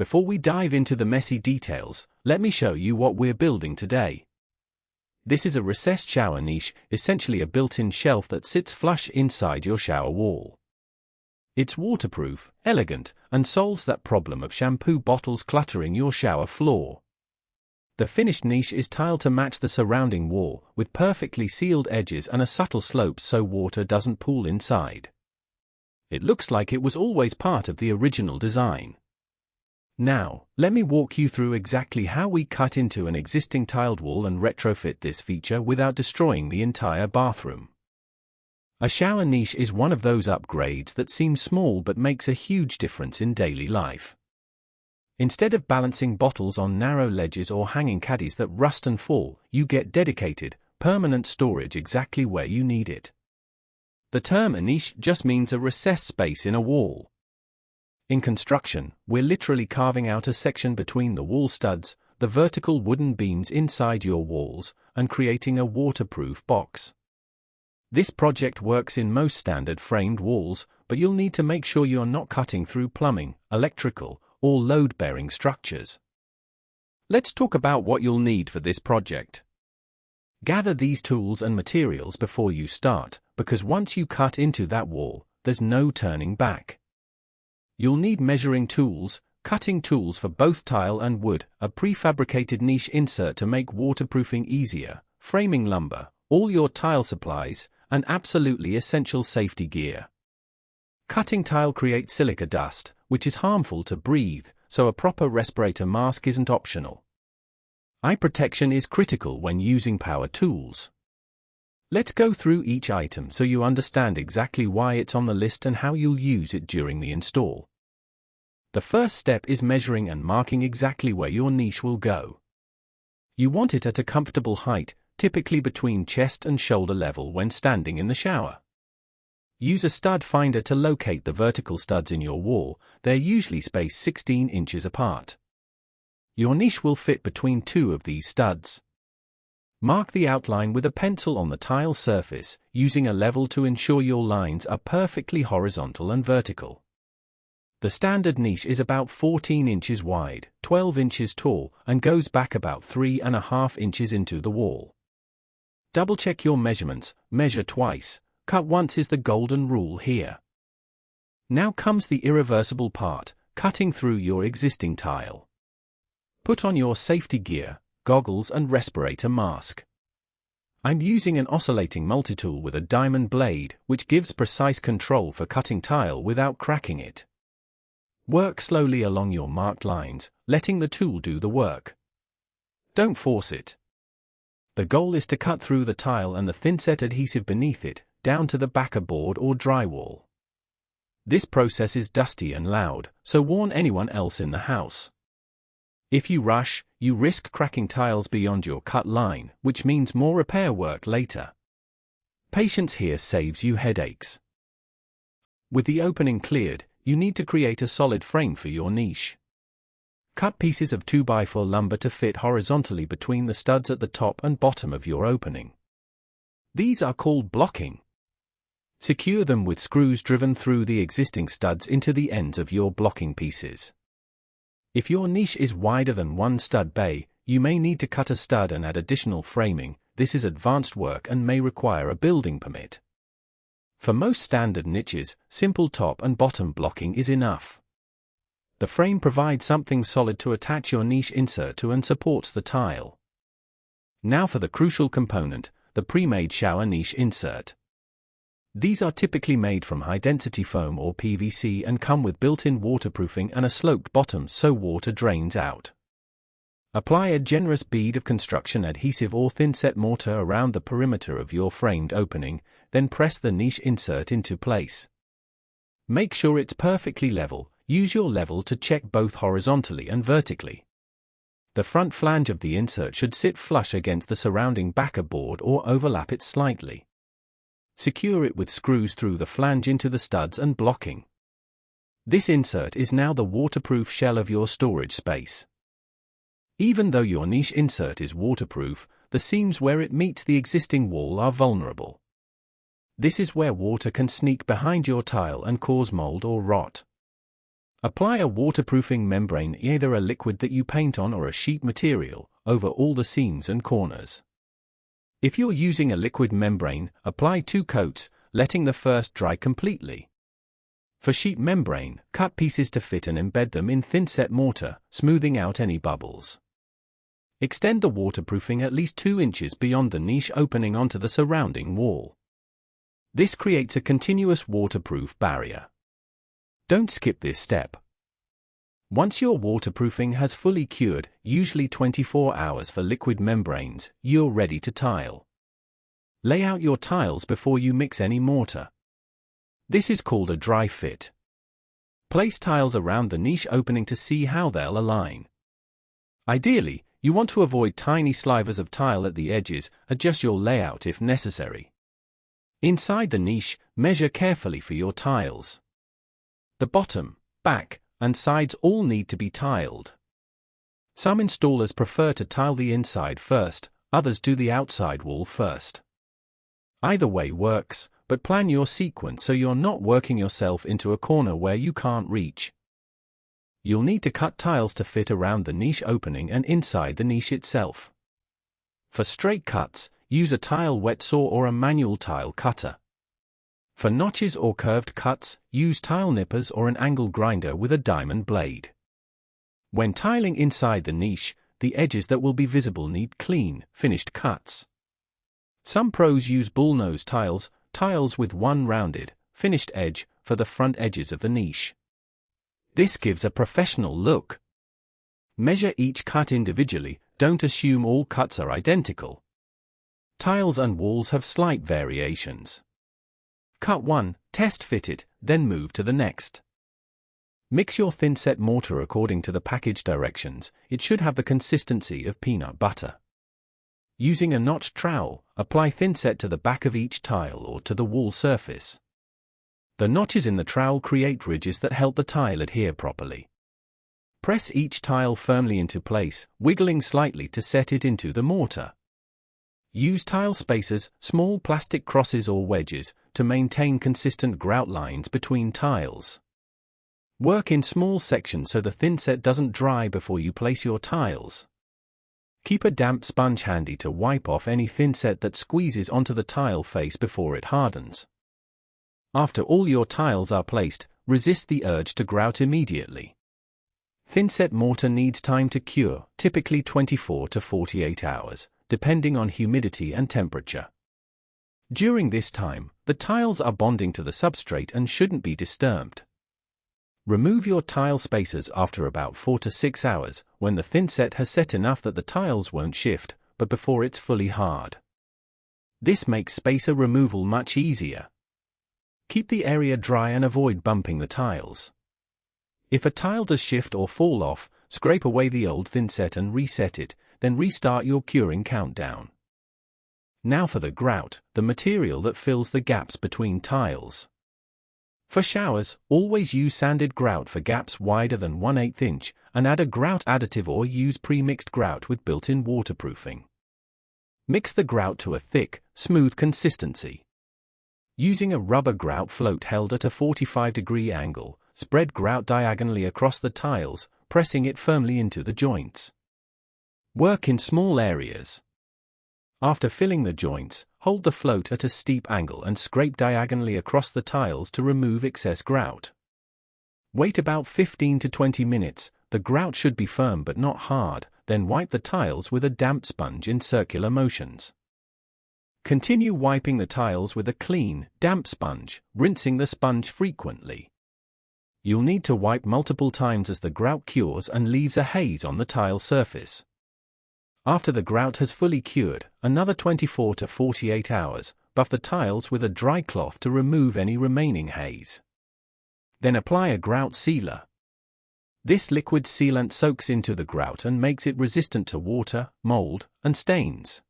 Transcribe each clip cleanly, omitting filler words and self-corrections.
Before we dive into the messy details, let me show you what we're building today. This is a recessed shower niche, essentially a built-in shelf that sits flush inside your shower wall. It's waterproof, elegant, and solves that problem of shampoo bottles cluttering your shower floor. The finished niche is tiled to match the surrounding wall, with perfectly sealed edges and a subtle slope so water doesn't pool inside. It looks like it was always part of the original design. Now, let me walk you through exactly how we cut into an existing tiled wall and retrofit this feature without destroying the entire bathroom. A shower niche is one of those upgrades that seems small but makes a huge difference in daily life. Instead of balancing bottles on narrow ledges or hanging caddies that rust and fall, you get dedicated, permanent storage exactly where you need it. The term a niche just means a recessed space in a wall. In construction, we're literally carving out a section between the wall studs, the vertical wooden beams inside your walls, and creating a waterproof box. This project works in most standard framed walls, but you'll need to make sure you're not cutting through plumbing, electrical, or load-bearing structures. Let's talk about what you'll need for this project. Gather these tools and materials before you start, because once you cut into that wall, there's no turning back. You'll need measuring tools, cutting tools for both tile and wood, a prefabricated niche insert to make waterproofing easier, framing lumber, all your tile supplies, and absolutely essential safety gear. Cutting tile creates silica dust, which is harmful to breathe, so a proper respirator mask isn't optional. Eye protection is critical when using power tools. Let's go through each item so you understand exactly why it's on the list and how you'll use it during the install. The first step is measuring and marking exactly where your niche will go. You want it at a comfortable height, typically between chest and shoulder level when standing in the shower. Use a stud finder to locate the vertical studs in your wall. They're usually spaced 16 inches apart. Your niche will fit between two of these studs. Mark the outline with a pencil on the tile surface, using a level to ensure your lines are perfectly horizontal and vertical. The standard niche is about 14 inches wide, 12 inches tall, and goes back about 3.5 inches into the wall. Double-check your measurements, measure twice, cut once is the golden rule here. Now comes the irreversible part, cutting through your existing tile. Put on your safety gear, goggles and respirator mask. I'm using an oscillating multitool with a diamond blade, which gives precise control for cutting tile without cracking it. Work slowly along your marked lines, letting the tool do the work. Don't force it. The goal is to cut through the tile and the thinset adhesive beneath it, down to the backer board or drywall. This process is dusty and loud, so warn anyone else in the house. If you rush, you risk cracking tiles beyond your cut line, which means more repair work later. Patience here saves you headaches. With the opening cleared, you need to create a solid frame for your niche. Cut pieces of 2x4 lumber to fit horizontally between the studs at the top and bottom of your opening. These are called blocking. Secure them with screws driven through the existing studs into the ends of your blocking pieces. If your niche is wider than one stud bay, you may need to cut a stud and add additional framing. This is advanced work and may require a building permit. For most standard niches, simple top and bottom blocking is enough. The frame provides something solid to attach your niche insert to and supports the tile. Now for the crucial component, the pre-made shower niche insert. These are typically made from high-density foam or PVC and come with built-in waterproofing and a sloped bottom so water drains out. Apply a generous bead of construction adhesive or thinset mortar around the perimeter of your framed opening, then press the niche insert into place. Make sure it's perfectly level. Use your level to check both horizontally and vertically. The front flange of the insert should sit flush against the surrounding backer board or overlap it slightly. Secure it with screws through the flange into the studs and blocking. This insert is now the waterproof shell of your storage space. Even though your niche insert is waterproof, the seams where it meets the existing wall are vulnerable. This is where water can sneak behind your tile and cause mold or rot. Apply a waterproofing membrane, either a liquid that you paint on or a sheet material, over all the seams and corners. If you're using a liquid membrane, apply 2 coats, letting the first dry completely. For sheet membrane, cut pieces to fit and embed them in thin-set mortar, smoothing out any bubbles. Extend the waterproofing at least 2 inches beyond the niche opening onto the surrounding wall. This creates a continuous waterproof barrier. Don't skip this step. Once your waterproofing has fully cured, usually 24 hours for liquid membranes, you're ready to tile. Lay out your tiles before you mix any mortar. This is called a dry fit. Place tiles around the niche opening to see how they'll align. Ideally, you want to avoid tiny slivers of tile at the edges. Adjust your layout if necessary. Inside the niche, measure carefully for your tiles. The bottom, back, and sides all need to be tiled. Some installers prefer to tile the inside first, others do the outside wall first. Either way works, but plan your sequence so you're not working yourself into a corner where you can't reach. You'll need to cut tiles to fit around the niche opening and inside the niche itself. For straight cuts, use a tile wet saw or a manual tile cutter. For notches or curved cuts, use tile nippers or an angle grinder with a diamond blade. When tiling inside the niche, the edges that will be visible need clean, finished cuts. Some pros use bullnose tiles, tiles with one rounded, finished edge, for the front edges of the niche. This gives a professional look. Measure each cut individually, don't assume all cuts are identical. Tiles and walls have slight variations. Cut one, test fit it, then move to the next. Mix your thin-set mortar according to the package directions. It should have the consistency of peanut butter. Using a notched trowel, apply thin-set to the back of each tile or to the wall surface. The notches in the trowel create ridges that help the tile adhere properly. Press each tile firmly into place, wiggling slightly to set it into the mortar. Use tile spacers, small plastic crosses or wedges, to maintain consistent grout lines between tiles. Work in small sections so the thinset doesn't dry before you place your tiles. Keep a damp sponge handy to wipe off any thinset that squeezes onto the tile face before it hardens. After all your tiles are placed, resist the urge to grout immediately. Thinset mortar needs time to cure, typically 24 to 48 hours. Depending on humidity and temperature. During this time, the tiles are bonding to the substrate and shouldn't be disturbed. Remove your tile spacers after about 4 to 6 hours, when the thinset has set enough that the tiles won't shift, but before it's fully hard. This makes spacer removal much easier. Keep the area dry and avoid bumping the tiles. If a tile does shift or fall off, scrape away the old thinset and reset it, then restart your curing countdown. Now for the grout, the material that fills the gaps between tiles. For showers, always use sanded grout for gaps wider than 1/8 inch, and add a grout additive or use pre-mixed grout with built-in waterproofing. Mix the grout to a thick, smooth consistency. Using a rubber grout float held at a 45-degree angle, spread grout diagonally across the tiles, pressing it firmly into the joints. Work in small areas. After filling the joints, hold the float at a steep angle and scrape diagonally across the tiles to remove excess grout. Wait about 15 to 20 minutes, the grout should be firm but not hard, then wipe the tiles with a damp sponge in circular motions. Continue wiping the tiles with a clean, damp sponge, rinsing the sponge frequently. You'll need to wipe multiple times as the grout cures and leaves a haze on the tile surface. After the grout has fully cured, another 24 to 48 hours, buff the tiles with a dry cloth to remove any remaining haze. Then apply a grout sealer. This liquid sealant soaks into the grout and makes it resistant to water, mold, and stains.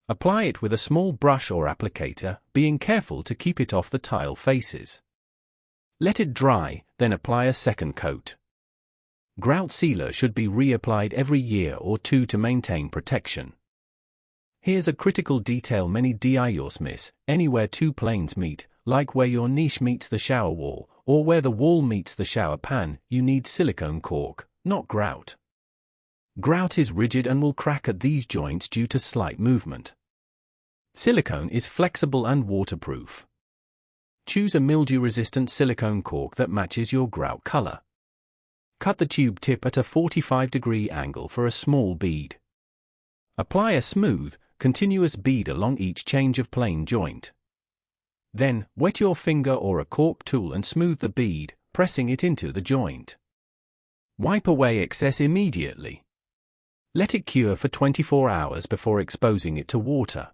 Apply it with a small brush or applicator, being careful to keep it off the tile faces. Let it dry, then apply a second coat. Grout sealer should be reapplied every year or 2 to maintain protection. Here's a critical detail many DIYers miss: anywhere 2 planes meet, like where your niche meets the shower wall, or where the wall meets the shower pan, you need silicone caulk, not grout. Grout is rigid and will crack at these joints due to slight movement. Silicone is flexible and waterproof. Choose a mildew-resistant silicone caulk that matches your grout color. Cut the tube tip at a 45-degree angle for a small bead. Apply a smooth, continuous bead along each change of plane joint. Then, wet your finger or a caulk tool and smooth the bead, pressing it into the joint. Wipe away excess immediately. Let it cure for 24 hours before exposing it to water.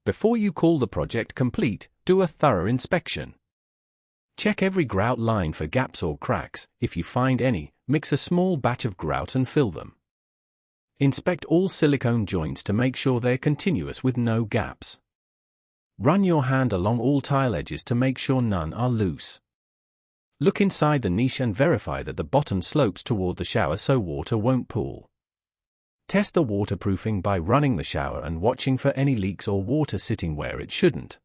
Before you call the project complete, do a thorough inspection. Check every grout line for gaps or cracks. If you find any, mix a small batch of grout and fill them. Inspect all silicone joints to make sure they're continuous with no gaps. Run your hand along all tile edges to make sure none are loose. Look inside the niche and verify that the bottom slopes toward the shower so water won't pool. Test the waterproofing by running the shower and watching for any leaks or water sitting where it shouldn't.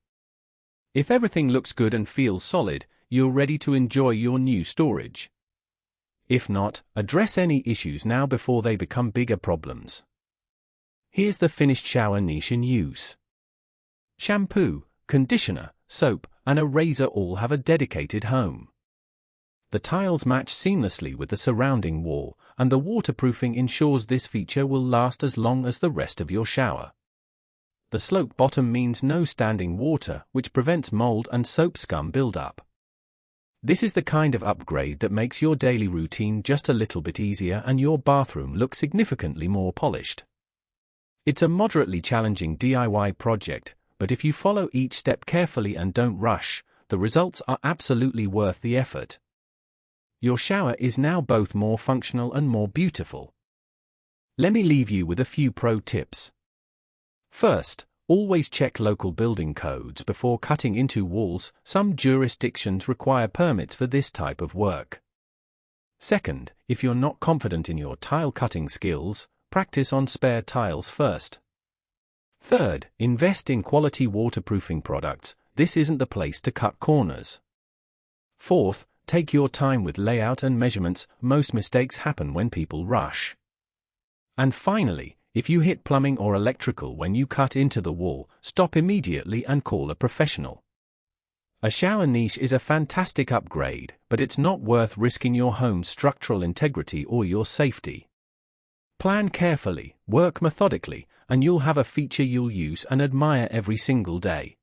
If everything looks good and feels solid, you're ready to enjoy your new storage. If not, address any issues now before they become bigger problems. Here's the finished shower niche in use. Shampoo, conditioner, soap, and a razor all have a dedicated home. The tiles match seamlessly with the surrounding wall, and the waterproofing ensures this feature will last as long as the rest of your shower. The sloped bottom means no standing water, which prevents mold and soap scum buildup. This is the kind of upgrade that makes your daily routine just a little bit easier and your bathroom look significantly more polished. It's a moderately challenging DIY project, but if you follow each step carefully and don't rush, the results are absolutely worth the effort. Your shower is now both more functional and more beautiful. Let me leave you with a few pro tips. First, always check local building codes before cutting into walls. Some jurisdictions require permits for this type of work. Second, if you're not confident in your tile cutting skills, practice on spare tiles first. Third, invest in quality waterproofing products. This isn't the place to cut corners. Fourth, take your time with layout and measurements. Most mistakes happen when people rush. And finally, if you hit plumbing or electrical when you cut into the wall, stop immediately and call a professional. A shower niche is a fantastic upgrade, but it's not worth risking your home's structural integrity or your safety. Plan carefully, work methodically, and you'll have a feature you'll use and admire every single day.